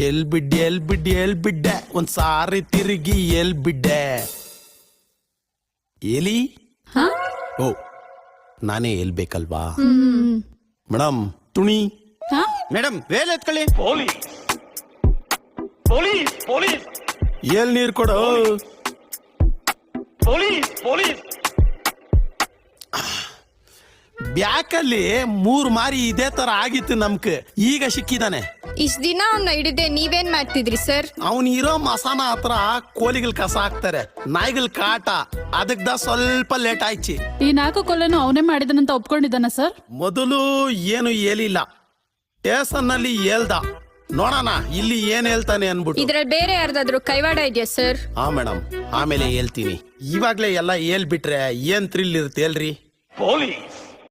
ಎಲ್ಬಿಡ್ಡೆ ಒಂದ್ ಸಾರಿ ತಿರುಗಿ ಎಲ್ಬಿಡ್ಡೆ ಎಲಿ ಓ ನಾನೇ ಹೇಳ್ಬೇಕಲ್ವಾ ಮೇಡಮ್ ತುಣಿ ಮೇಡಮ್ ವೇಲ್ ಎತ್ಕೊಳ್ಳಿ. ಎಲ್ ನೀರ್ ಕೊಡು. ಬ್ಯಾಕಲ್ಲಿ 3 ಮಾರಿ ಇದೇ ತರ ಆಗಿತ್ತು ನಮ್ಕ್, ಈಗ ಸಿಕ್ಕಿದಾನೆ. ಇಷ್ಟ ದಿನ ಅವ್ನ ಹಿಡಿದೆ ನೀವೇನ್ ಮಾಡ್ತಿದ್ರಿ ಸರ್? ಅವನ್ ಇರೋ ಮಸಾನ ಹತ್ರ ಕೋಲಿಗಳ ಕಸ ಹಾಕ್ತಾರೆ, ನಾಯಿಗಳ ಕಾಟ, ಅದಕ್ದ ಸ್ವಲ್ಪ ಲೇಟ್ ಆಯ್ಚಿ. ಈ 4 ಕೊಲೆನು ಅವನೇ ಮಾಡಿದನಂತ ಒಪ್ಕೊಂಡಿದ್ದಾನ ಸರ್? ಮೊದಲು ಏನು ಹೇಳಿಲ್ಲ, ಸ್ಟೇಷನ್ ನಲ್ಲಿ ಹೇಳ್ದ, ನೋಡೋಣ ಇಲ್ಲಿ ಏನ್ ಹೇಳ್ತಾನೆ ಅನ್ಬಿಟ್ಟು. ಇದ್ರಲ್ಲಿ ಬೇರೆ ಯಾರ್ದಾದ್ರು ಕೈವಾಡ ಇದೆಯಾ ಸರ್? ಹಾ ಮೇಡಮ್, ಆಮೇಲೆ ಹೇಳ್ತೀನಿ. ಇವಾಗ್ಲೇ ಎಲ್ಲ ಹೇಳ್ಬಿಟ್ರೆ ಏನ್ ಥ್ರಿಲ್ ಇರುತ್ತೆ ಹೇಳ್ರಿ. ಪೊಲೀಸ್